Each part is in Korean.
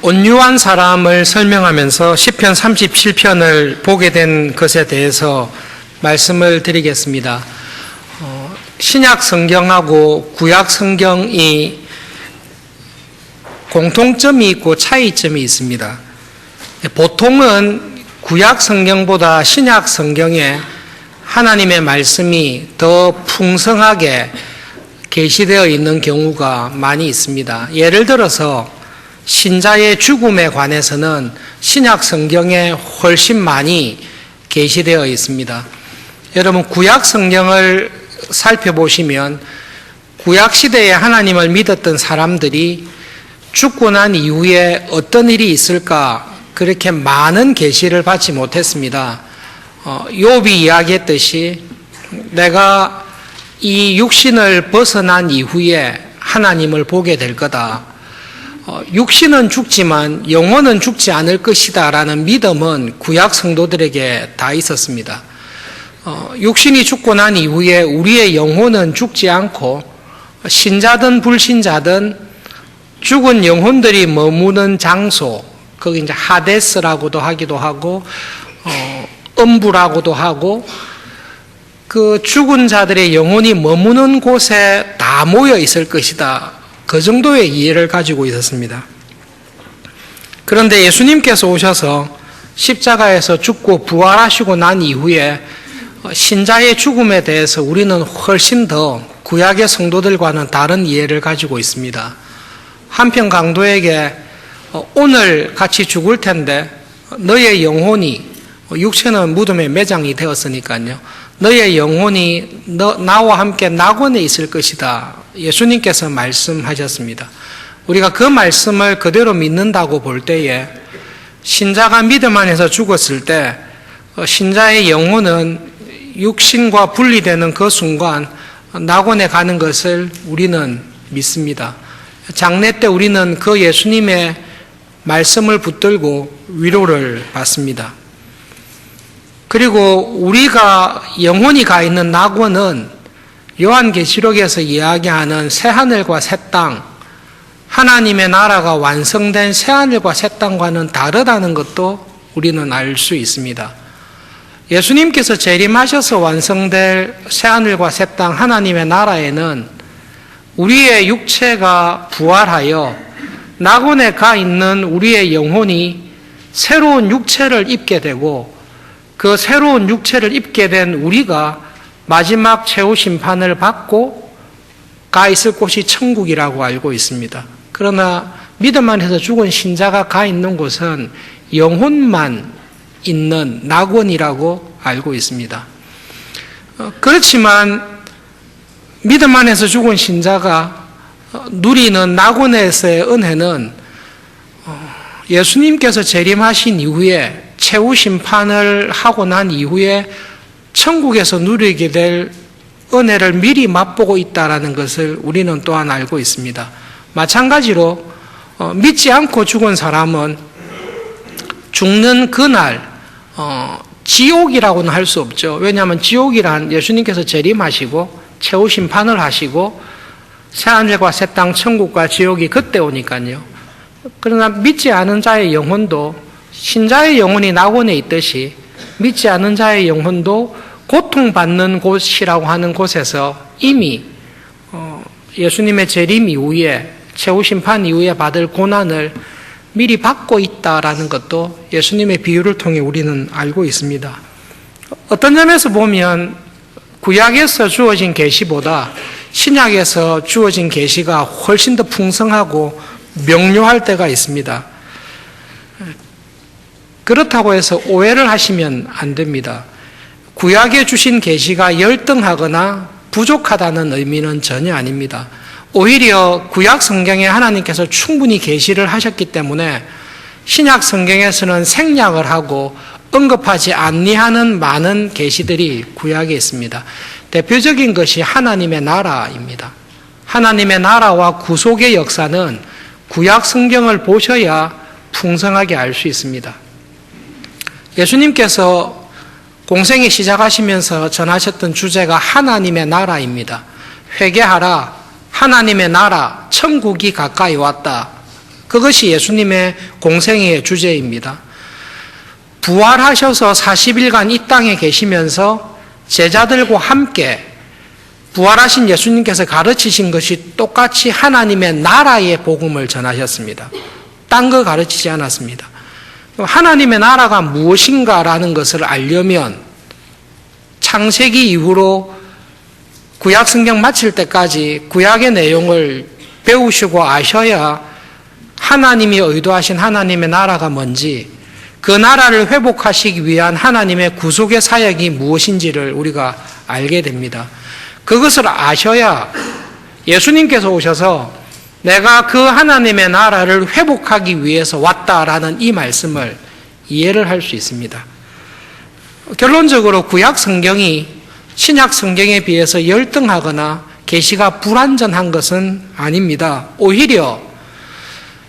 온유한 사람을 설명하면서 시편 37편을 보게 된 것에 대해서 말씀을 드리겠습니다. 신약 성경하고 구약 성경이 공통점이 있고 차이점이 있습니다. 보통은 구약 성경보다 신약 성경에 하나님의 말씀이 더 풍성하게 계시되어 있는 경우가 많이 있습니다. 예를 들어서 신자의 죽음에 관해서는 신약 성경에 훨씬 많이 계시되어 있습니다. 여러분, 구약 성경을 살펴보시면 구약 시대에 하나님을 믿었던 사람들이 죽고 난 이후에 어떤 일이 있을까 그렇게 많은 계시를 받지 못했습니다. 욥이 이야기했듯이 내가 이 육신을 벗어난 이후에 하나님을 보게 될 거다. 육신은 죽지만 영혼은 죽지 않을 것이다 라는 믿음은 구약 성도들에게 다 있었습니다. 육신이 죽고 난 이후에 우리의 영혼은 죽지 않고 신자든 불신자든 죽은 영혼들이 머무는 장소, 거기 이제 하데스라고도 하기도 하고 음부라고도 하고 그 죽은 자들의 영혼이 머무는 곳에 다 모여 있을 것이다. 그 정도의 이해를 가지고 있었습니다. 그런데 예수님께서 오셔서 십자가에서 죽고 부활하시고 난 이후에 신자의 죽음에 대해서 우리는 훨씬 더 구약의 성도들과는 다른 이해를 가지고 있습니다. 한편 강도에게 오늘 같이 죽을 텐데 너의 영혼이, 육체는 무덤에 매장이 되었으니까요, 너의 영혼이 나와 함께 낙원에 있을 것이다. 예수님께서 말씀하셨습니다. 우리가 그 말씀을 그대로 믿는다고 볼 때에 신자가 믿음 안에서 죽었을 때 신자의 영혼은 육신과 분리되는 그 순간 낙원에 가는 것을 우리는 믿습니다. 장례 때 우리는 그 예수님의 말씀을 붙들고 위로를 받습니다. 그리고 우리가 영혼이 가 있는 낙원은 요한계시록에서 이야기하는 새하늘과 새 땅, 하나님의 나라가 완성된 새하늘과 새 땅과는 다르다는 것도 우리는 알 수 있습니다. 예수님께서 재림하셔서 완성될 새하늘과 새 땅, 하나님의 나라에는 우리의 육체가 부활하여 낙원에 가 있는 우리의 영혼이 새로운 육체를 입게 되고 그 새로운 육체를 입게 된 우리가 마지막 최후 심판을 받고 가 있을 곳이 천국이라고 알고 있습니다. 그러나 믿음 안에서 죽은 신자가 가 있는 곳은 영혼만 있는 낙원이라고 알고 있습니다. 그렇지만 믿음 안에서 죽은 신자가 누리는 낙원에서의 은혜는 예수님께서 재림하신 이후에 최후 심판을 하고 난 이후에 천국에서 누리게 될 은혜를 미리 맛보고 있다는 것을 우리는 또한 알고 있습니다. 마찬가지로 믿지 않고 죽은 사람은 죽는 그날 지옥이라고는 할 수 없죠. 왜냐하면 지옥이란 예수님께서 재림하시고 최후 심판을 하시고 새하늘과 새 땅, 천국과 지옥이 그때 오니까요. 그러나 믿지 않은 자의 영혼도 신자의 영혼이 낙원에 있듯이 믿지 않은 자의 영혼도 고통받는 곳이라고 하는 곳에서 이미 예수님의 재림 이후에 최후 심판 이후에 받을 고난을 미리 받고 있다라는 것도 예수님의 비유를 통해 우리는 알고 있습니다. 어떤 점에서 보면 구약에서 주어진 계시보다 신약에서 주어진 계시가 훨씬 더 풍성하고 명료할 때가 있습니다. 그렇다고 해서 오해를 하시면 안 됩니다. 구약에 주신 계시가 열등하거나 부족하다는 의미는 전혀 아닙니다. 오히려 구약 성경에 하나님께서 충분히 계시를 하셨기 때문에 신약 성경에서는 생략을 하고 언급하지 아니하는 많은 계시들이 구약에 있습니다. 대표적인 것이 하나님의 나라입니다. 하나님의 나라와 구속의 역사는 구약 성경을 보셔야 풍성하게 알 수 있습니다. 예수님께서 공생애 시작하시면서 전하셨던 주제가 하나님의 나라입니다. 회개하라, 하나님의 나라, 천국이 가까이 왔다. 그것이 예수님의 공생애의 주제입니다. 부활하셔서 40일간 이 땅에 계시면서 제자들과 함께 부활하신 예수님께서 가르치신 것이 똑같이 하나님의 나라의 복음을 전하셨습니다. 딴 거 가르치지 않았습니다. 하나님의 나라가 무엇인가라는 것을 알려면 창세기 이후로 구약 성경 마칠 때까지 구약의 내용을 배우시고 아셔야 하나님이 의도하신 하나님의 나라가 뭔지, 그 나라를 회복하시기 위한 하나님의 구속의 사역이 무엇인지를 우리가 알게 됩니다. 그것을 아셔야 예수님께서 오셔서 내가 그 하나님의 나라를 회복하기 위해서 왔다라는 이 말씀을 이해를 할 수 있습니다. 결론적으로 구약 성경이 신약 성경에 비해서 열등하거나 계시가 불완전한 것은 아닙니다. 오히려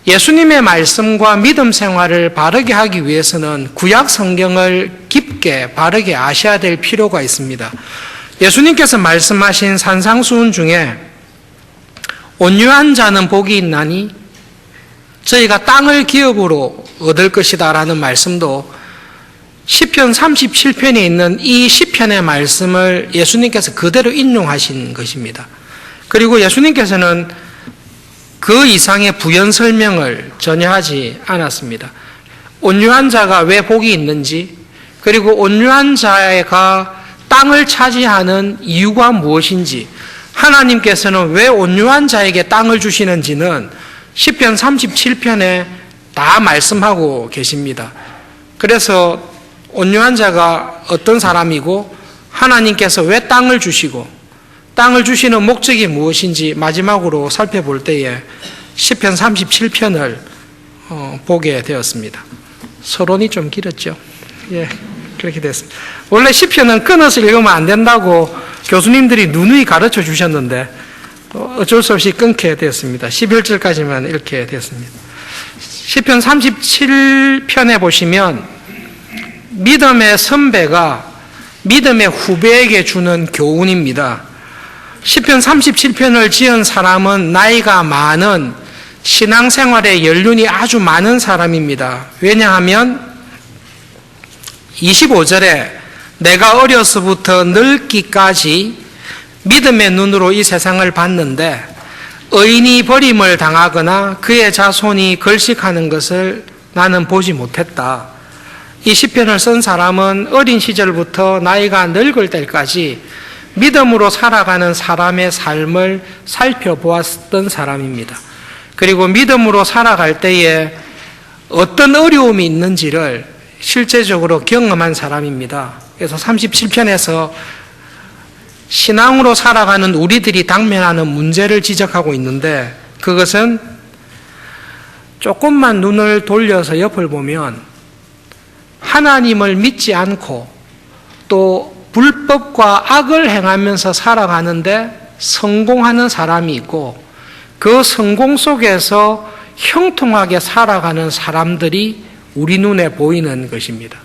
예수님의 말씀과 믿음 생활을 바르게 하기 위해서는 구약 성경을 깊게 바르게 아셔야 될 필요가 있습니다. 예수님께서 말씀하신 산상수훈 중에 온유한 자는 복이 있나니 저희가 땅을 기업으로 얻을 것이다 라는 말씀도 시편 37편에 있는 이 시편의 말씀을 예수님께서 그대로 인용하신 것입니다. 그리고 예수님께서는 그 이상의 부연 설명을 전혀 하지 않았습니다. 온유한 자가 왜 복이 있는지, 그리고 온유한 자가 땅을 차지하는 이유가 무엇인지, 하나님께서는 왜 온유한 자에게 땅을 주시는지는 시편 37편에 다 말씀하고 계십니다. 그래서 온유한 자가 어떤 사람이고 하나님께서 왜 땅을 주시고 땅을 주시는 목적이 무엇인지 마지막으로 살펴볼 때에 시편 37편을 보게 되었습니다. 서론이 좀 길었죠. 예, 그렇게 됐습니다. 원래 시편은 끊어서 읽으면 안 된다고 교수님들이 누누이 가르쳐 주셨는데 어쩔 수 없이 끊게 되었습니다. 11절까지만 이렇게 되었습니다. 시편 37편에 보시면 믿음의 선배가 믿음의 후배에게 주는 교훈입니다. 시편 37편을 지은 사람은 나이가 많은 신앙생활에 연륜이 아주 많은 사람입니다. 왜냐하면 25절에 내가 어려서부터 늙기까지 믿음의 눈으로 이 세상을 봤는데 의인이 버림을 당하거나 그의 자손이 걸식하는 것을 나는 보지 못했다. 이 시편을 쓴 사람은 어린 시절부터 나이가 늙을 때까지 믿음으로 살아가는 사람의 삶을 살펴보았던 사람입니다. 그리고 믿음으로 살아갈 때에 어떤 어려움이 있는지를 실제적으로 경험한 사람입니다. 그래서 37편에서 신앙으로 살아가는 우리들이 당면하는 문제를 지적하고 있는데, 그것은 조금만 눈을 돌려서 옆을 보면 하나님을 믿지 않고 또 불법과 악을 행하면서 살아가는데 성공하는 사람이 있고, 그 성공 속에서 형통하게 살아가는 사람들이 우리 눈에 보이는 것입니다.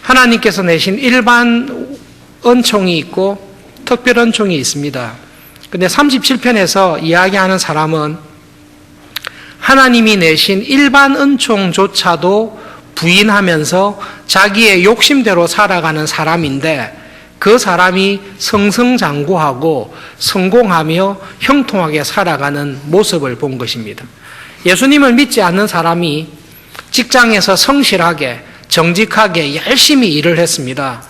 하나님께서 내신 일반 은총이 있고 특별 은총이 있습니다. 근데 37편에서 이야기하는 사람은 하나님이 내신 일반 은총조차도 부인하면서 자기의 욕심대로 살아가는 사람인데, 그 사람이 승승장구하고 성공하며 형통하게 살아가는 모습을 본 것입니다. 예수님을 믿지 않는 사람이 직장에서 성실하게 정직하게 열심히 일을 했습니다.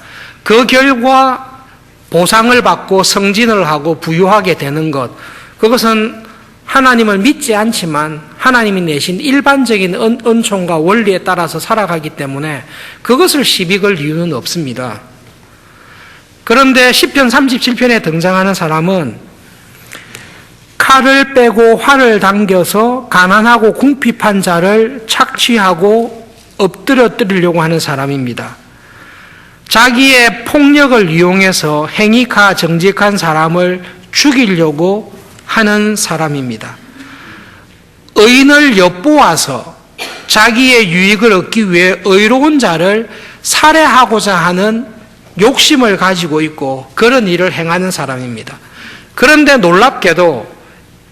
그 결과 보상을 받고 승진을 하고 부유하게 되는 것, 그것은 하나님을 믿지 않지만 하나님이 내신 일반적인 은총과 원리에 따라서 살아가기 때문에 그것을 시비 걸 이유는 없습니다. 그런데 시편 37편에 등장하는 사람은 칼을 빼고 활을 당겨서 가난하고 궁핍한 자를 착취하고 엎드려뜨리려고 하는 사람입니다. 자기의 폭력을 이용해서 행위가 정직한 사람을 죽이려고 하는 사람입니다. 의인을 엿보아서 자기의 유익을 얻기 위해 의로운 자를 살해하고자 하는 욕심을 가지고 있고 그런 일을 행하는 사람입니다. 그런데 놀랍게도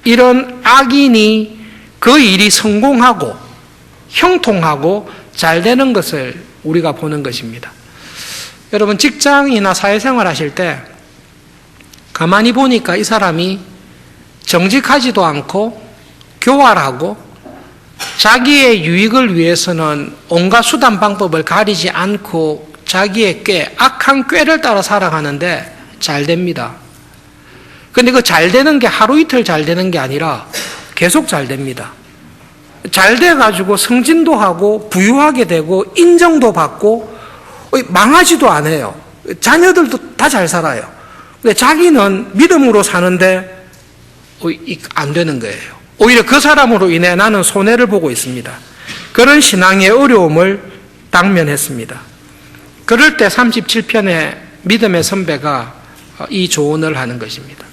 이런 악인이 그 일이 성공하고 형통하고 잘 되는 것을 우리가 보는 것입니다. 여러분, 직장이나 사회생활 하실 때 가만히 보니까 이 사람이 정직하지도 않고 교활하고 자기의 유익을 위해서는 온갖 수단 방법을 가리지 않고 자기의 악한 꾀를 따라 살아가는데 잘 됩니다. 근데 그 잘 되는 게 하루 이틀 잘 되는 게 아니라 계속 잘 됩니다. 잘 돼가지고 승진도 하고 부유하게 되고 인정도 받고 망하지도 않아요. 자녀들도 다 잘 살아요. 근데 자기는 믿음으로 사는데 안 되는 거예요. 오히려 그 사람으로 인해 나는 손해를 보고 있습니다. 그런 신앙의 어려움을 당면했습니다. 그럴 때 37편의 믿음의 선배가 이 조언을 하는 것입니다.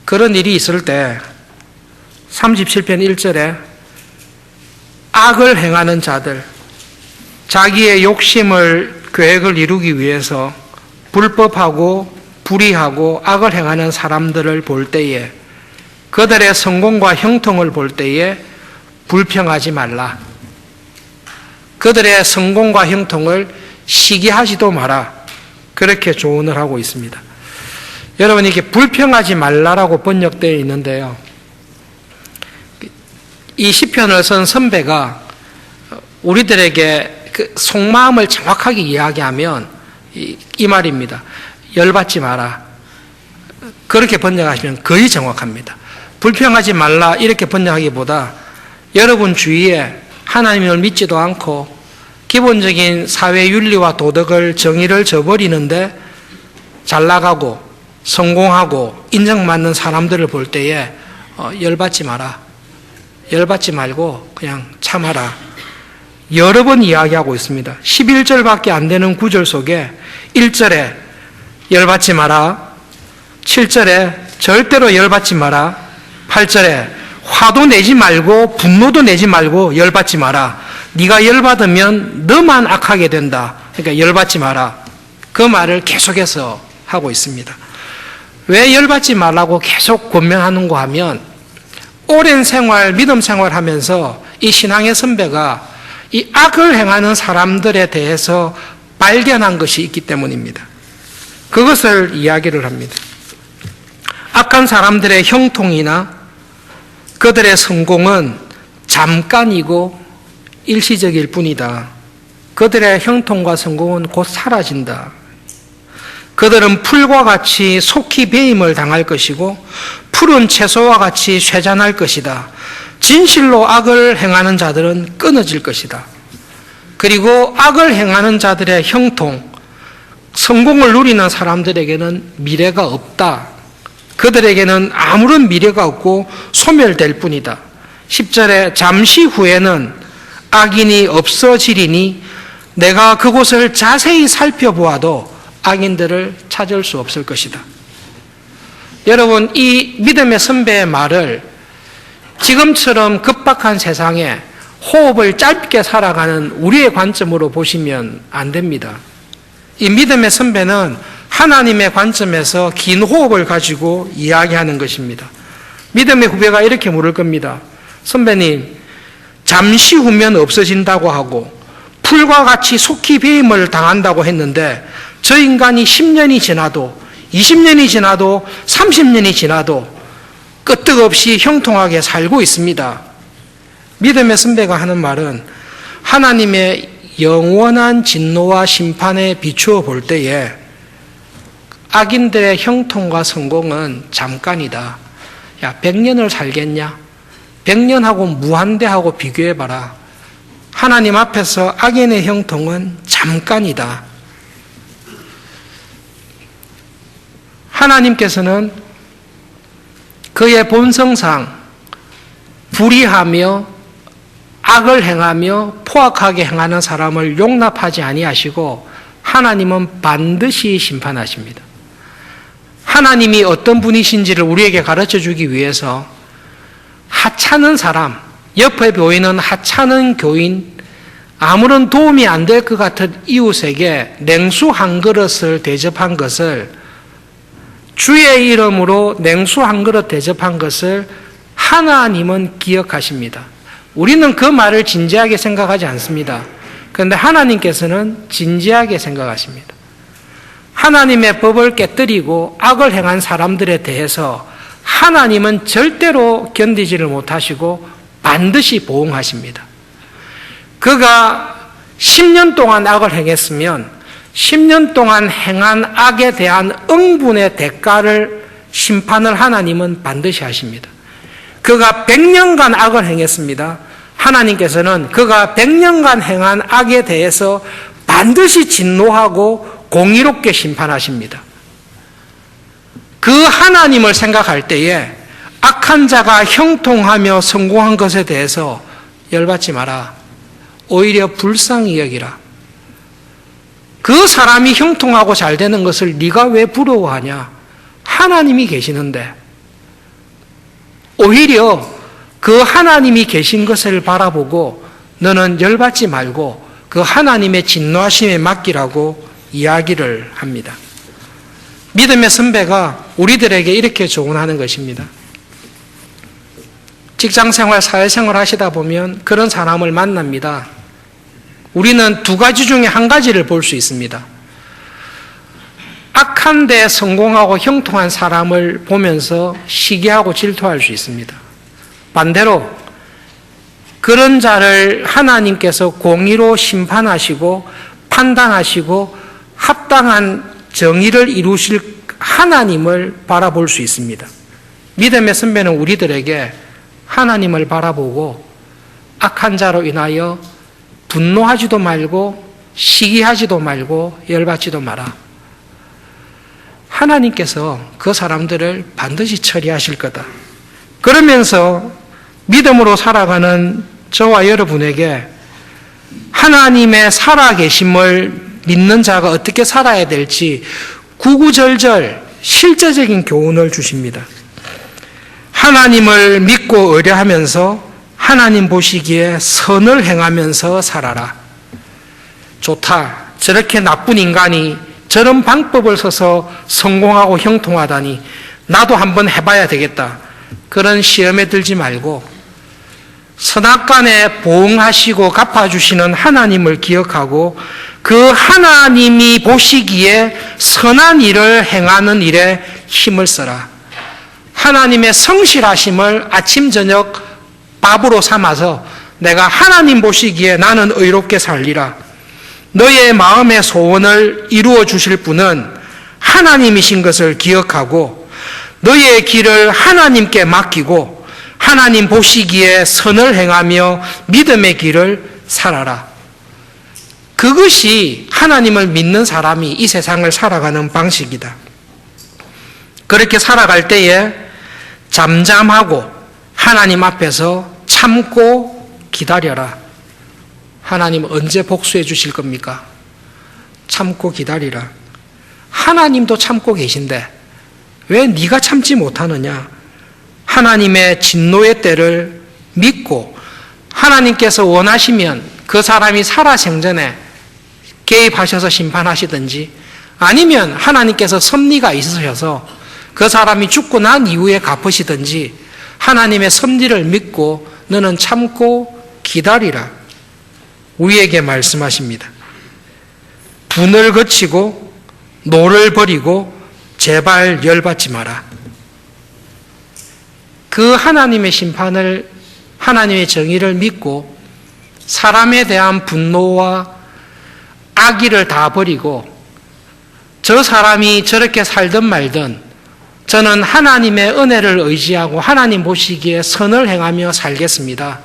그런 일이 있을 때 37편 1절에 악을 행하는 자들, 자기의 욕심을 계획을 이루기 위해서 불법하고 불의하고 악을 행하는 사람들을 볼 때에 그들의 성공과 형통을 볼 때에 불평하지 말라. 그들의 성공과 형통을 시기하지도 마라. 그렇게 조언을 하고 있습니다. 여러분, 이게 불평하지 말라라고 번역되어 있는데요. 이 시편을 쓴 선배가 우리들에게 그 속마음을 정확하게 이야기하면 이 말입니다. 열받지 마라. 그렇게 번역하시면 거의 정확합니다. 불평하지 말라 이렇게 번역하기보다 여러분 주위에 하나님을 믿지도 않고 기본적인 사회 윤리와 도덕을 정의를 저버리는데 잘 나가고 성공하고 인정받는 사람들을 볼 때에 열받지 마라. 열받지 말고 그냥 참아라. 여러 번 이야기하고 있습니다. 11절밖에 안 되는 구절 속에 1절에 열받지 마라, 7절에 절대로 열받지 마라, 8절에 화도 내지 말고 분노도 내지 말고 열받지 마라. 네가 열받으면 너만 악하게 된다. 그러니까 열받지 마라. 그 말을 계속해서 하고 있습니다. 왜 열받지 말라고 계속 권면하는가 하면 오랜 생활, 믿음 생활하면서 이 신앙의 선배가 이 악을 행하는 사람들에 대해서 발견한 것이 있기 때문입니다. 그것을 이야기를 합니다. 악한 사람들의 형통이나 그들의 성공은 잠깐이고 일시적일 뿐이다. 그들의 형통과 성공은 곧 사라진다. 그들은 풀과 같이 속히 배임을 당할 것이고 푸른 채소와 같이 쇠잔할 것이다. 진실로 악을 행하는 자들은 끊어질 것이다. 그리고 악을 행하는 자들의 형통, 성공을 누리는 사람들에게는 미래가 없다. 그들에게는 아무런 미래가 없고 소멸될 뿐이다. 10절에 잠시 후에는 악인이 없어지리니 내가 그곳을 자세히 살펴보아도 악인들을 찾을 수 없을 것이다. 여러분, 이 믿음의 선배의 말을 지금처럼 급박한 세상에 호흡을 짧게 살아가는 우리의 관점으로 보시면 안 됩니다. 이 믿음의 선배는 하나님의 관점에서 긴 호흡을 가지고 이야기하는 것입니다. 믿음의 후배가 이렇게 물을 겁니다. 선배님, 잠시 후면 없어진다고 하고 풀과 같이 속히 배임을 당한다고 했는데 저 인간이 10년이 지나도 20년이 지나도 30년이 지나도 끄떡없이 형통하게 살고 있습니다. 믿음의 선배가 하는 말은 하나님의 영원한 진노와 심판에 비추어 볼 때에 악인들의 형통과 성공은 잠깐이다. 야, 100년을 살겠냐? 100년하고 무한대하고 비교해봐라. 하나님 앞에서 악인의 형통은 잠깐이다. 하나님께서는 그의 본성상 불의하며 악을 행하며 포악하게 행하는 사람을 용납하지 아니하시고 하나님은 반드시 심판하십니다. 하나님이 어떤 분이신지를 우리에게 가르쳐 주기 위해서 하찮은 사람, 옆에 보이는 하찮은 교인, 아무런 도움이 안 될 것 같은 이웃에게 냉수 한 그릇을 대접한 것을, 주의 이름으로 냉수 한 그릇 대접한 것을 하나님은 기억하십니다. 우리는 그 말을 진지하게 생각하지 않습니다. 그런데 하나님께서는 진지하게 생각하십니다. 하나님의 법을 깨뜨리고 악을 행한 사람들에 대해서 하나님은 절대로 견디지를 못하시고 반드시 보응하십니다. 그가 10년 동안 악을 행했으면 10년 동안 행한 악에 대한 응분의 대가를 심판을 하나님은 반드시 하십니다. 그가 100년간 악을 행했습니다. 하나님께서는 그가 100년간 행한 악에 대해서 반드시 진노하고 공의롭게 심판하십니다. 그 하나님을 생각할 때에 악한 자가 형통하며 성공한 것에 대해서 열받지 마라. 오히려 불쌍히 여기라. 그 사람이 형통하고 잘 되는 것을 네가 왜 부러워하냐? 하나님이 계시는데. 오히려 그 하나님이 계신 것을 바라보고 너는 열받지 말고 그 하나님의 진노하심에 맡기라고 이야기를 합니다. 믿음의 선배가 우리들에게 이렇게 조언하는 것입니다. 직장생활, 사회생활 하시다 보면 그런 사람을 만납니다. 우리는 두 가지 중에 한 가지를 볼 수 있습니다. 악한 데 성공하고 형통한 사람을 보면서 시기하고 질투할 수 있습니다. 반대로 그런 자를 하나님께서 공의로 심판하시고 판단하시고 합당한 정의를 이루실 하나님을 바라볼 수 있습니다. 믿음의 선배는 우리들에게 하나님을 바라보고 악한 자로 인하여 분노하지도 말고 시기하지도 말고 열받지도 마라. 하나님께서 그 사람들을 반드시 처리하실 거다. 그러면서 믿음으로 살아가는 저와 여러분에게 하나님의 살아계심을 믿는 자가 어떻게 살아야 될지 구구절절 실제적인 교훈을 주십니다. 하나님을 믿고 의뢰하면서 하나님 보시기에 선을 행하면서 살아라. 좋다. 저렇게 나쁜 인간이 저런 방법을 써서 성공하고 형통하다니 나도 한번 해봐야 되겠다. 그런 시험에 들지 말고 선악간에 보응하시고 갚아주시는 하나님을 기억하고 그 하나님이 보시기에 선한 일을 행하는 일에 힘을 써라. 하나님의 성실하심을 아침 저녁 밥으로 삼아서 내가 하나님 보시기에 나는 의롭게 살리라. 너의 마음의 소원을 이루어 주실 분은 하나님이신 것을 기억하고 너의 길을 하나님께 맡기고 하나님 보시기에 선을 행하며 믿음의 길을 살아라. 그것이 하나님을 믿는 사람이 이 세상을 살아가는 방식이다. 그렇게 살아갈 때에 잠잠하고 하나님 앞에서 참고 기다려라. 하나님 언제 복수해 주실 겁니까? 참고 기다리라. 하나님도 참고 계신데 왜 네가 참지 못하느냐? 하나님의 진노의 때를 믿고 하나님께서 원하시면 그 사람이 살아생전에 개입하셔서 심판하시든지 아니면 하나님께서 섭리가 있으셔서 그 사람이 죽고 난 이후에 갚으시든지 하나님의 섭리를 믿고 너는 참고 기다리라. 우리에게 말씀하십니다. 분을 거치고 노를 버리고 제발 열받지 마라. 그 하나님의 심판을 하나님의 정의를 믿고 사람에 대한 분노와 악의를 다 버리고 저 사람이 저렇게 살든 말든 저는 하나님의 은혜를 의지하고 하나님 보시기에 선을 행하며 살겠습니다.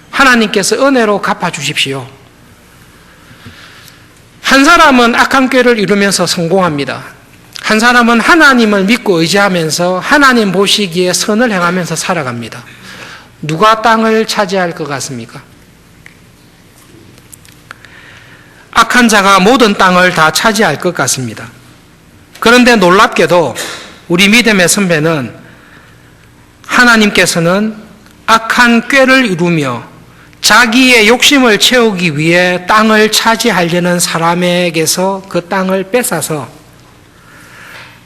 하나님께서 은혜로 갚아주십시오. 한 사람은 악한 꾀를 이루면서 성공합니다. 한 사람은 하나님을 믿고 의지하면서 하나님 보시기에 선을 행하면서 살아갑니다. 누가 땅을 차지할 것 같습니까? 악한 자가 모든 땅을 다 차지할 것 같습니다. 그런데 놀랍게도 우리 믿음의 선배는 하나님께서는 악한 꾀를 이루며 자기의 욕심을 채우기 위해 땅을 차지하려는 사람에게서 그 땅을 뺏어서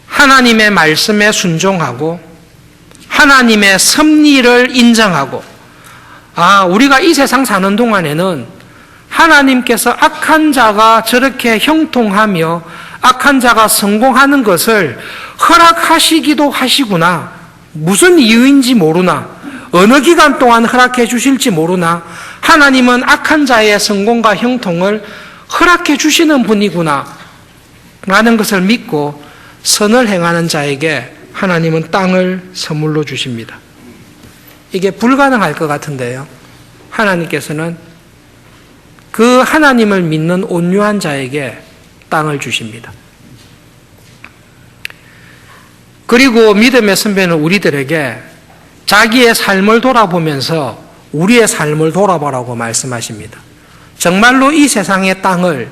하나님의 말씀에 순종하고 하나님의 섭리를 인정하고, 우리가 이 세상 사는 동안에는 하나님께서 악한 자가 저렇게 형통하며 악한 자가 성공하는 것을 허락하시기도 하시구나. 무슨 이유인지 모르나, 어느 기간 동안 허락해 주실지 모르나 하나님은 악한 자의 성공과 형통을 허락해 주시는 분이구나 라는 것을 믿고 선을 행하는 자에게 하나님은 땅을 선물로 주십니다. 이게 불가능할 것 같은데요, 하나님께서는 그 하나님을 믿는 온유한 자에게 땅을 주십니다. 그리고 믿음의 선배는 우리들에게 자기의 삶을 돌아보면서 우리의 삶을 돌아보라고 말씀하십니다. 정말로 이 세상의 땅을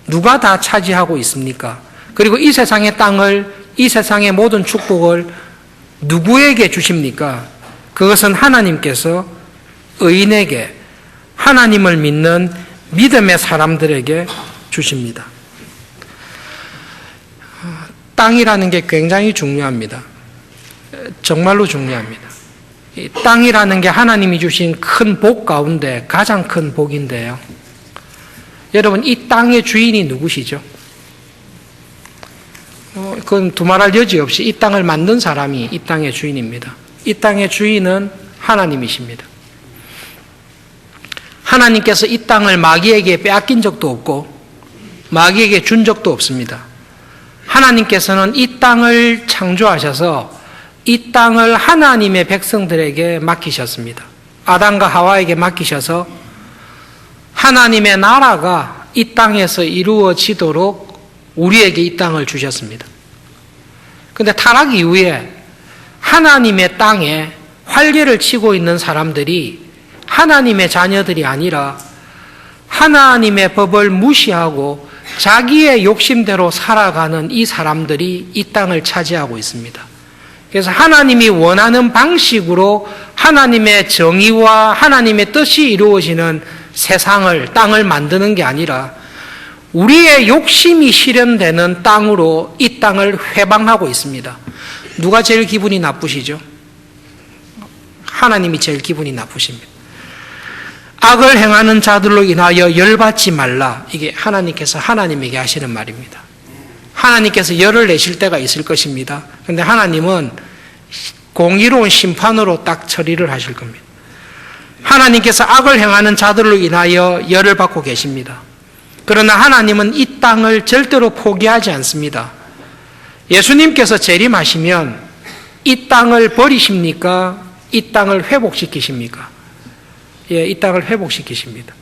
누가 다 차지하고 있습니까? 그리고 이 세상의 땅을, 이 세상의 모든 축복을 누구에게 주십니까? 그것은 하나님께서 의인에게, 하나님을 믿는 믿음의 사람들에게 주십니다. 땅이라는 게 굉장히 중요합니다. 정말로 중요합니다. 이 땅이라는 게 하나님이 주신 큰 복 가운데 가장 큰 복인데요. 여러분, 이 땅의 주인이 누구시죠? 그건 두말할 여지 없이 이 땅을 만든 사람이 이 땅의 주인입니다. 이 땅의 주인은 하나님이십니다. 하나님께서 이 땅을 마귀에게 빼앗긴 적도 없고 마귀에게 준 적도 없습니다. 하나님께서는 이 땅을 창조하셔서 이 땅을 하나님의 백성들에게 맡기셨습니다. 아담과 하와에게 맡기셔서 하나님의 나라가 이 땅에서 이루어지도록 우리에게 이 땅을 주셨습니다. 그런데 타락 이후에 하나님의 땅에 활개를 치고 있는 사람들이 하나님의 자녀들이 아니라 하나님의 법을 무시하고 자기의 욕심대로 살아가는 이 사람들이 이 땅을 차지하고 있습니다. 그래서 하나님이 원하는 방식으로 하나님의 정의와 하나님의 뜻이 이루어지는 세상을, 땅을 만드는 게 아니라 우리의 욕심이 실현되는 땅으로 이 땅을 회방하고 있습니다. 누가 제일 기분이 나쁘시죠? 하나님이 제일 기분이 나쁘십니다. 악을 행하는 자들로 인하여 열받지 말라. 이게 하나님께서 하나님에게 하시는 말입니다. 하나님께서 열을 내실 때가 있을 것입니다. 그런데 하나님은 공의로운 심판으로 딱 처리를 하실 겁니다. 하나님께서 악을 행하는 자들로 인하여 열을 받고 계십니다. 그러나 하나님은 이 땅을 절대로 포기하지 않습니다. 예수님께서 재림하시면 이 땅을 버리십니까? 이 땅을 회복시키십니까? 예, 이 땅을 회복시키십니다.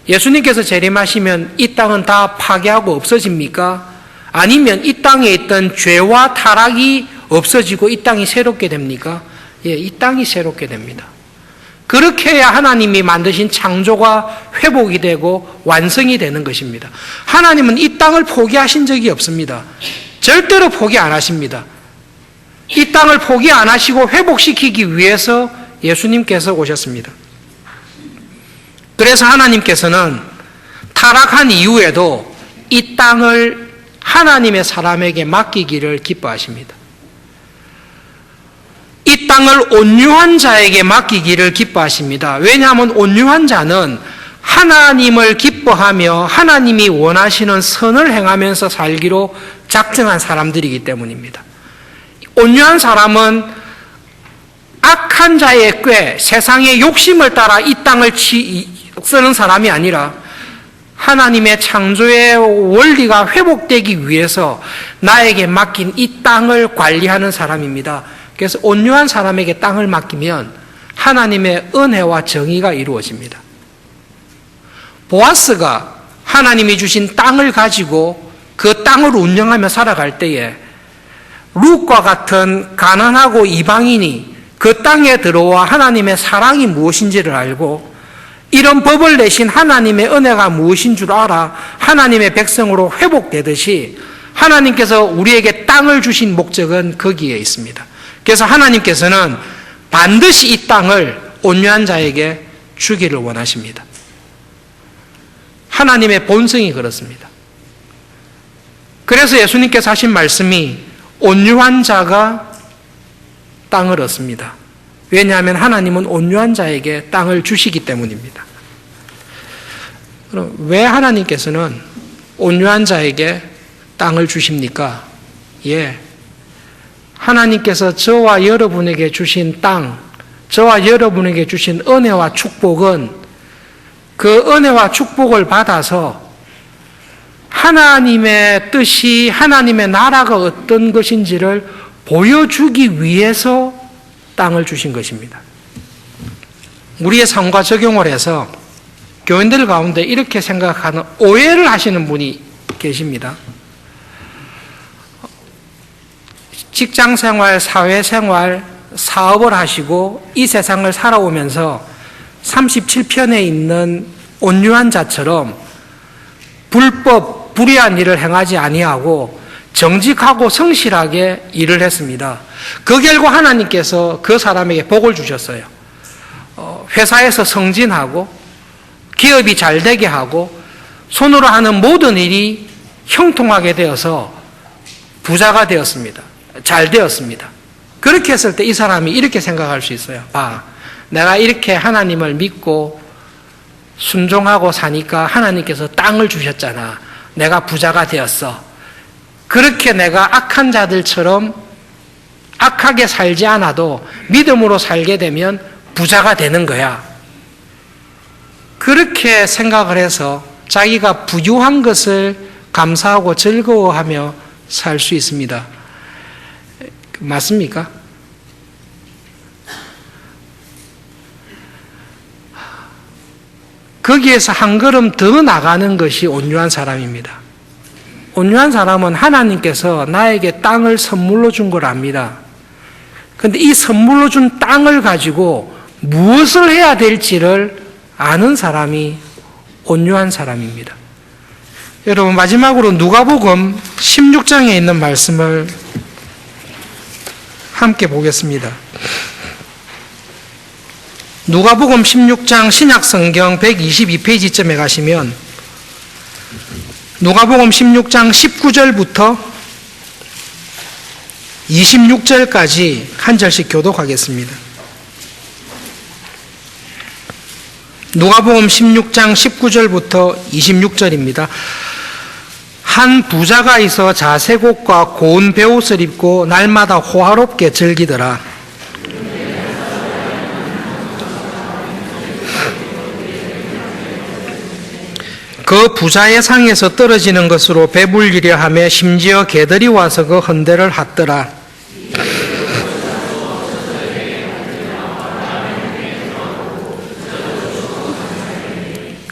예수님께서 재림하시면 이 땅은 다 파괴하고 없어집니까? 아니면 이 땅에 있던 죄와 타락이 없어지고 이 땅이 새롭게 됩니까? 예, 이 땅이 새롭게 됩니다. 그렇게 해야 하나님이 만드신 창조가 회복이 되고 완성이 되는 것입니다. 하나님은 이 땅을 포기하신 적이 없습니다. 절대로 포기 안 하십니다. 이 땅을 포기 안 하시고 회복시키기 위해서 예수님께서 오셨습니다. 그래서 하나님께서는 타락한 이후에도 이 땅을 하나님의 사람에게 맡기기를 기뻐하십니다. 이 땅을 온유한 자에게 맡기기를 기뻐하십니다. 왜냐하면 온유한 자는 하나님을 기뻐하며 하나님이 원하시는 선을 행하면서 살기로 작정한 사람들이기 때문입니다. 온유한 사람은 악한 자의 꾀, 세상의 욕심을 따라 이 땅을 쓰는 사람이 아니라 하나님의 창조의 원리가 회복되기 위해서 나에게 맡긴 이 땅을 관리하는 사람입니다. 그래서 온유한 사람에게 땅을 맡기면 하나님의 은혜와 정의가 이루어집니다. 보아스가 하나님이 주신 땅을 가지고 그 땅을 운영하며 살아갈 때에 룻과 같은 가난하고 이방인이 그 땅에 들어와 하나님의 사랑이 무엇인지를 알고 이런 법을 내신 하나님의 은혜가 무엇인 줄 알아 하나님의 백성으로 회복되듯이 하나님께서 우리에게 땅을 주신 목적은 거기에 있습니다. 그래서 하나님께서는 반드시 이 땅을 온유한 자에게 주기를 원하십니다. 하나님의 본성이 그렇습니다. 그래서 예수님께서 하신 말씀이 온유한 자가 땅을 얻습니다. 왜냐하면 하나님은 온유한 자에게 땅을 주시기 때문입니다. 그럼 왜 하나님께서는 온유한 자에게 땅을 주십니까? 하나님께서 저와 여러분에게 주신 땅, 저와 여러분에게 주신 은혜와 축복은 그 은혜와 축복을 받아서 하나님의 뜻이, 하나님의 나라가 어떤 것인지를 보여주기 위해서 땅을 주신 것입니다. 우리의 삶과 적용을 해서 교인들 가운데 이렇게 생각하는 오해를 하시는 분이 계십니다. 직장생활, 사회생활, 사업을 하시고 이 세상을 살아오면서 37편에 있는 온유한 자처럼 불법, 불의한 일을 행하지 아니하고 정직하고 성실하게 일을 했습니다. 그 결과 하나님께서 그 사람에게 복을 주셨어요. 회사에서 승진하고 기업이 잘 되게 하고 손으로 하는 모든 일이 형통하게 되어서 부자가 되었습니다. 잘 되었습니다. 그렇게 했을 때 이 사람이 이렇게 생각할 수 있어요. 내가 이렇게 하나님을 믿고 순종하고 사니까 하나님께서 땅을 주셨잖아. 내가 부자가 되었어. 그렇게 내가 악한 자들처럼 악하게 살지 않아도 믿음으로 살게 되면 부자가 되는 거야. 그렇게 생각을 해서 자기가 부유한 것을 감사하고 즐거워하며 살 수 있습니다. 맞습니까? 거기에서 한 걸음 더 나가는 것이 온유한 사람입니다. 온유한 사람은 하나님께서 나에게 땅을 선물로 준 걸 압니다. 그런데 이 선물로 준 땅을 가지고 무엇을 해야 될지를 아는 사람이 온유한 사람입니다. 여러분, 마지막으로 누가복음 16장에 있는 말씀을 함께 보겠습니다. 누가복음 16장 신약성경 122페이지쯤에 가시면 누가복음 16장 19절부터 26절까지 한 절씩 교독하겠습니다. 누가복음 16장 19절부터 26절입니다. 한 부자가 있어 자색옷과 고운 베옷을 입고 날마다 호화롭게 즐기더라. 그 부자의 상에서 떨어지는 것으로 배불리려 하며 심지어 개들이 와서 그 헌대를 핫더라.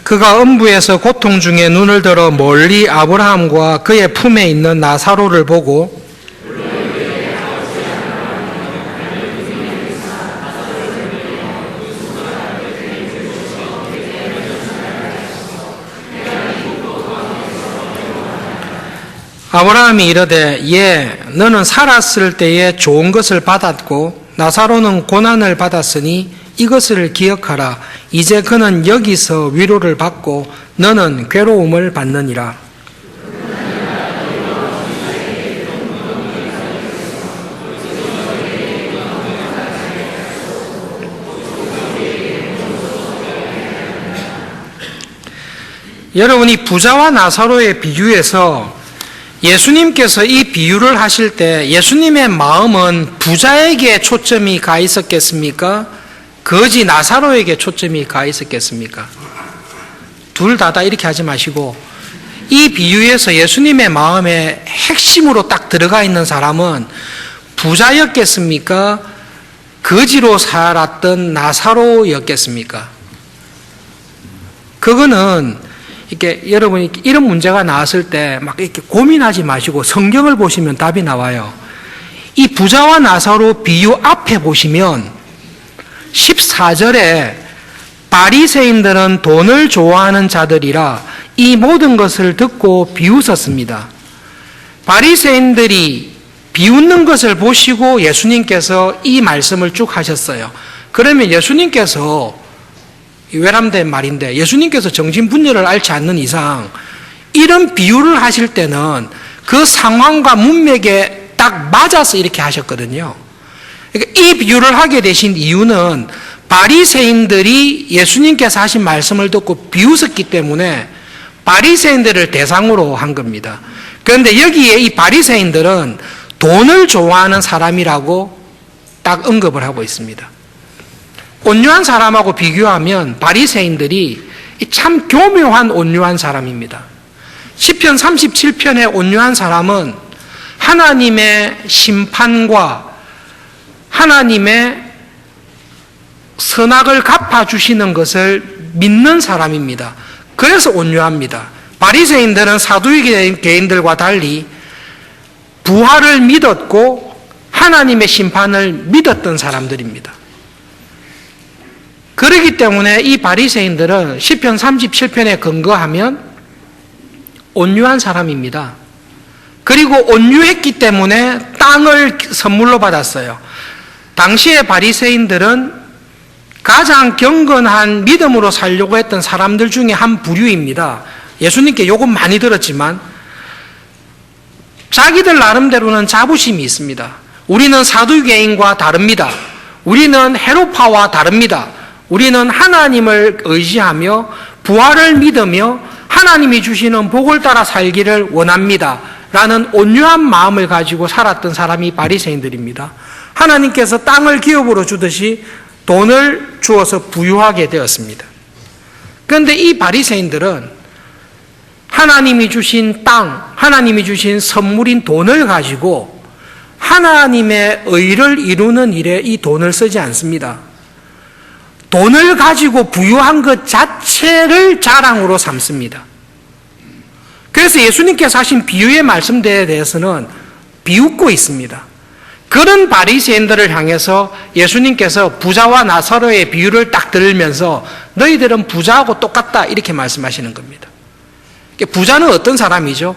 그가 음부에서 고통 중에 눈을 들어 멀리 아브라함과 그의 품에 있는 나사로를 보고 아브라함이 이르되 너는 살았을 때에 좋은 것을 받았고 나사로는 고난을 받았으니 이것을 기억하라. 이제 그는 여기서 위로를 받고 너는 괴로움을 받느니라. 여러분이 부자와 나사로의 비유에서 예수님께서 이 비유를 하실 때 예수님의 마음은 부자에게 초점이 가 있었겠습니까? 거지 나사로에게 초점이 가 있었겠습니까? 둘 다 이렇게 하지 마시고 이 비유에서 예수님의 마음에 핵심으로 딱 들어가 있는 사람은 부자였겠습니까? 거지로 살았던 나사로였겠습니까? 그거는 이렇게 여러분이 이런 문제가 나왔을 때 막 이렇게 고민하지 마시고 성경을 보시면 답이 나와요. 이 부자와 나사로 비유 앞에 보시면 14절에 바리새인들은 돈을 좋아하는 자들이라 이 모든 것을 듣고 비웃었습니다. 바리새인들이 비웃는 것을 보시고 예수님께서 이 말씀을 쭉 하셨어요. 그러면 예수님께서 외람된 말인데 예수님께서 정신분열을 앓지 않는 이상 이런 비유를 하실 때는 그 상황과 문맥에 딱 맞아서 이렇게 하셨거든요. 그러니까 이 비유를 하게 되신 이유는 바리새인들이 예수님께서 하신 말씀을 듣고 비웃었기 때문에 바리새인들을 대상으로 한 겁니다. 그런데 여기에 이 바리새인들은 돈을 좋아하는 사람이라고 딱 언급을 하고 있습니다. 온유한 사람하고 비교하면 바리새인들이 참 교묘한 온유한 사람입니다. 시편 37편의 온유한 사람은 하나님의 심판과 하나님의 선악을 갚아주시는 것을 믿는 사람입니다. 그래서 온유합니다. 바리새인들은 사두개인들과 달리 부활을 믿었고 하나님의 심판을 믿었던 사람들입니다. 그렇기 때문에 이 바리새인들은 시편 37편에 근거하면 온유한 사람입니다. 그리고 온유했기 때문에 땅을 선물로 받았어요. 당시의 바리새인들은 가장 경건한 믿음으로 살려고 했던 사람들 중에 한 부류입니다. 예수님께 요금 많이 들었지만 자기들 나름대로는 자부심이 있습니다. 우리는 사두개인과 다릅니다. 우리는 헤롯파와 다릅니다. 우리는 하나님을 의지하며 부활을 믿으며 하나님이 주시는 복을 따라 살기를 원합니다. 라는 온유한 마음을 가지고 살았던 사람이 바리새인들입니다. 하나님께서 땅을 기업으로 주듯이 돈을 주어서 부유하게 되었습니다. 그런데 이 바리새인들은 하나님이 주신 땅, 하나님이 주신 선물인 돈을 가지고 하나님의 의를 이루는 일에 이 돈을 쓰지 않습니다. 돈을 가지고 부유한 것 자체를 자랑으로 삼습니다. 그래서 예수님께서 하신 비유의 말씀들에 대해서는 비웃고 있습니다. 그런 바리새인들을 향해서 예수님께서 부자와 나사로의 비유를 딱 들으면서 너희들은 부자하고 똑같다 이렇게 말씀하시는 겁니다. 부자는 어떤 사람이죠?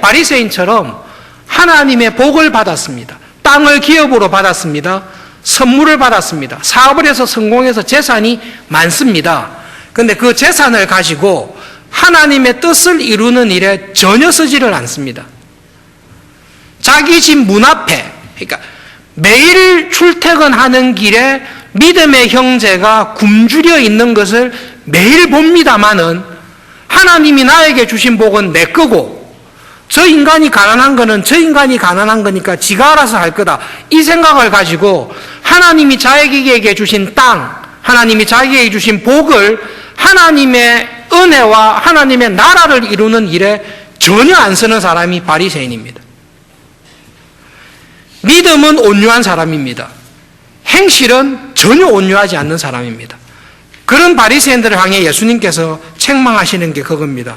바리새인처럼 하나님의 복을 받았습니다. 땅을 기업으로 받았습니다. 선물을 받았습니다. 사업을 해서 성공해서 재산이 많습니다. 그런데 그 재산을 가지고 하나님의 뜻을 이루는 일에 전혀 쓰지를 않습니다. 자기 집 문 앞에, 그러니까 매일 출퇴근하는 길에 믿음의 형제가 굶주려 있는 것을 매일 봅니다마는 하나님이 나에게 주신 복은 내 거고 저 인간이 가난한 거는 저 인간이 가난한 거니까 지가 알아서 할 거다. 이 생각을 가지고 하나님이 자기에게 주신 땅, 하나님이 자기에게 주신 복을 하나님의 은혜와 하나님의 나라를 이루는 일에 전혀 안 쓰는 사람이 바리새인입니다. 믿음은 온유한 사람입니다. 행실은 전혀 온유하지 않는 사람입니다. 그런 바리새인들을 향해 예수님께서 책망하시는 게 그겁니다.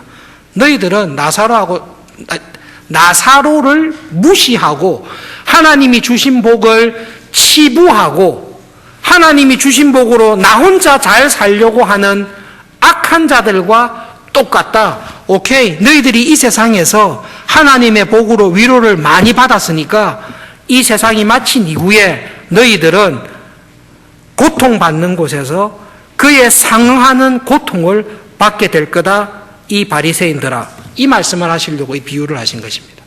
너희들은 나사로를 무시하고 하나님이 주신 복을 치부하고 하나님이 주신 복으로 나 혼자 잘 살려고 하는 악한 자들과 똑같다. 오케이, 너희들이 이 세상에서 하나님의 복으로 위로를 많이 받았으니까 이 세상이 마친 이후에 너희들은 고통받는 곳에서 그에 상응하는 고통을 받게 될 거다. 이 바리새인들아, 이 말씀을 하시려고 이 비유를 하신 것입니다.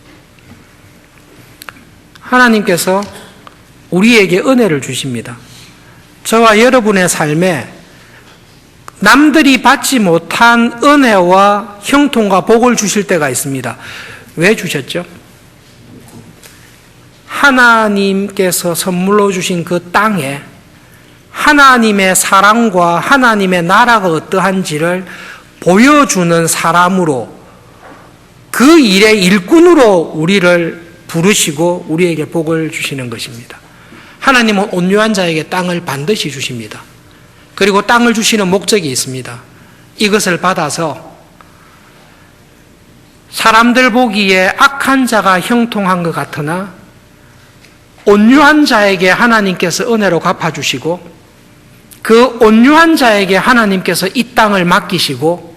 하나님께서 우리에게 은혜를 주십니다. 저와 여러분의 삶에 남들이 받지 못한 은혜와 형통과 복을 주실 때가 있습니다. 왜 주셨죠? 하나님께서 선물로 주신 그 땅에 하나님의 사랑과 하나님의 나라가 어떠한지를 보여주는 사람으로 그 일의 일꾼으로 우리를 부르시고 우리에게 복을 주시는 것입니다. 하나님은 온유한 자에게 땅을 반드시 주십니다. 그리고 땅을 주시는 목적이 있습니다. 이것을 받아서 사람들 보기에 악한 자가 형통한 것 같으나 온유한 자에게 하나님께서 은혜로 갚아주시고 그 온유한 자에게 하나님께서 이 땅을 맡기시고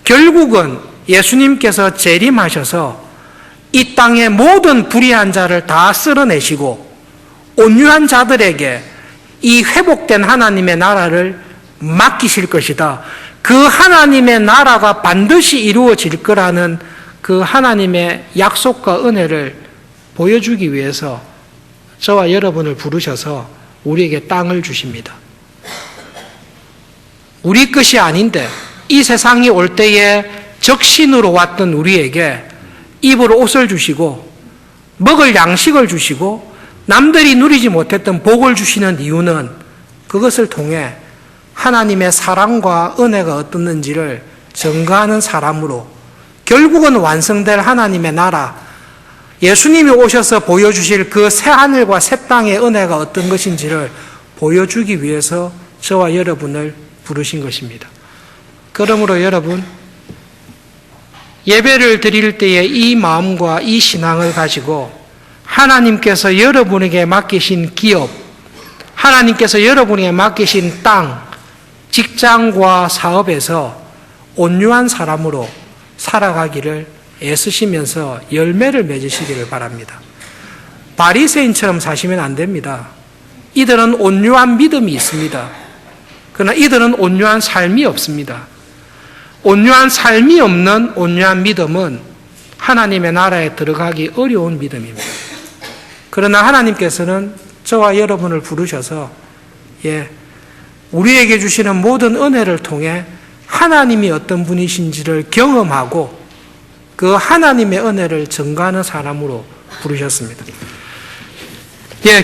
결국은 예수님께서 재림하셔서 이 땅의 모든 불의한 자를 다 쓸어내시고 온유한 자들에게 이 회복된 하나님의 나라를 맡기실 것이다. 그 하나님의 나라가 반드시 이루어질 거라는 그 하나님의 약속과 은혜를 보여주기 위해서 저와 여러분을 부르셔서 우리에게 땅을 주십니다. 우리 것이 아닌데 이 세상이 올 때에 적신으로 왔던 우리에게 입을 옷을 주시고 먹을 양식을 주시고 남들이 누리지 못했던 복을 주시는 이유는 그것을 통해 하나님의 사랑과 은혜가 어떻는지를 증거하는 사람으로 결국은 완성될 하나님의 나라, 예수님이 오셔서 보여주실 그 새하늘과 새 땅의 은혜가 어떤 것인지를 보여주기 위해서 저와 여러분을 부르신 것입니다. 그러므로 여러분, 예배를 드릴 때에 이 마음과 이 신앙을 가지고 하나님께서 여러분에게 맡기신 기업, 하나님께서 여러분에게 맡기신 땅, 직장과 사업에서 온유한 사람으로 살아가기를 애쓰시면서 열매를 맺으시기를 바랍니다. 바리새인처럼 사시면 안 됩니다. 이들은 온유한 믿음이 있습니다. 그러나 이들은 온유한 삶이 없습니다. 온유한 삶이 없는 온유한 믿음은 하나님의 나라에 들어가기 어려운 믿음입니다. 그러나 하나님께서는 저와 여러분을 부르셔서 우리에게 주시는 모든 은혜를 통해 하나님이 어떤 분이신지를 경험하고 그 하나님의 은혜를 증거하는 사람으로 부르셨습니다.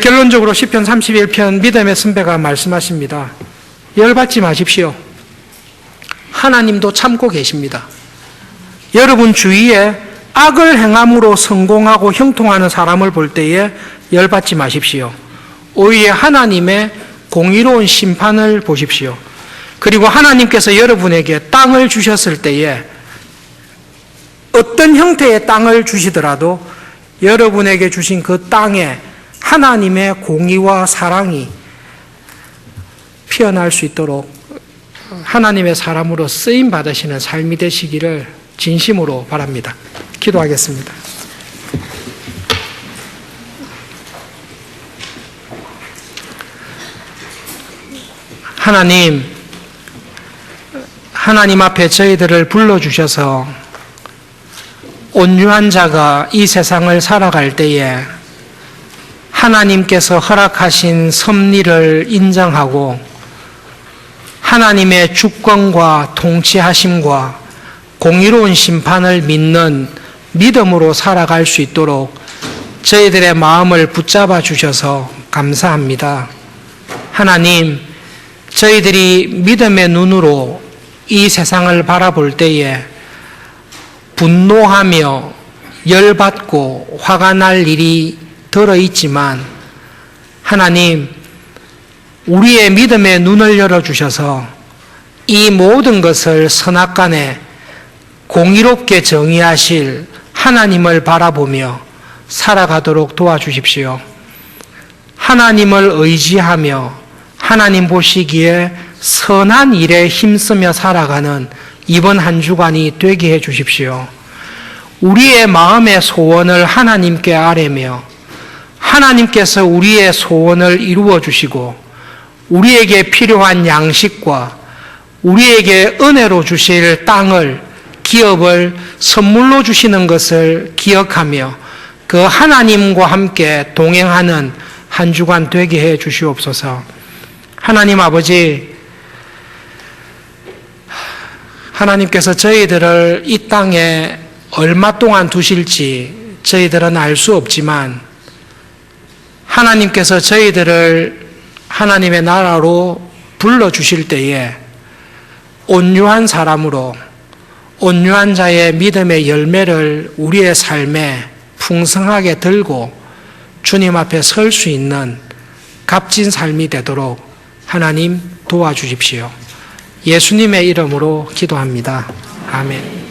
결론적으로 시편 31편 믿음의 선배가 말씀하십니다. 열받지 마십시오. 하나님도 참고 계십니다. 여러분 주위에 악을 행함으로 성공하고 형통하는 사람을 볼 때에 열받지 마십시오. 오히려 하나님의 공의로운 심판을 보십시오. 그리고 하나님께서 여러분에게 땅을 주셨을 때에 어떤 형태의 땅을 주시더라도 여러분에게 주신 그 땅에 하나님의 공의와 사랑이 피어날 수 있도록 하나님의 사람으로 쓰임 받으시는 삶이 되시기를 진심으로 바랍니다. 기도하겠습니다. 하나님 앞에 저희들을 불러주셔서 온유한 자가 이 세상을 살아갈 때에 하나님께서 허락하신 섭리를 인정하고 하나님의 주권과 통치하심과 공의로운 심판을 믿는 믿음으로 살아갈 수 있도록 저희들의 마음을 붙잡아 주셔서 감사합니다. 하나님, 저희들이 믿음의 눈으로 이 세상을 바라볼 때에 분노하며 열받고 화가 날 일이 들어있지만 하나님, 우리의 믿음의 눈을 열어주셔서 이 모든 것을 선악간에 공의롭게 정의하실 하나님을 바라보며 살아가도록 도와주십시오. 하나님을 의지하며 하나님 보시기에 선한 일에 힘쓰며 살아가는 이번 한 주간이 되게 해 주십시오. 우리의 마음의 소원을 하나님께 아뢰며 하나님께서 우리의 소원을 이루어 주시고 우리에게 필요한 양식과 우리에게 은혜로 주실 땅을, 기업을 선물로 주시는 것을 기억하며 그 하나님과 함께 동행하는 한 주간 되게 해 주시옵소서. 하나님 아버지, 하나님께서 저희들을 이 땅에 얼마 동안 두실지 저희들은 알 수 없지만 하나님께서 저희들을 하나님의 나라로 불러주실 때에 온유한 사람으로 온유한 자의 믿음의 열매를 우리의 삶에 풍성하게 들고 주님 앞에 설 수 있는 값진 삶이 되도록 하나님 도와주십시오. 예수님의 이름으로 기도합니다. 아멘.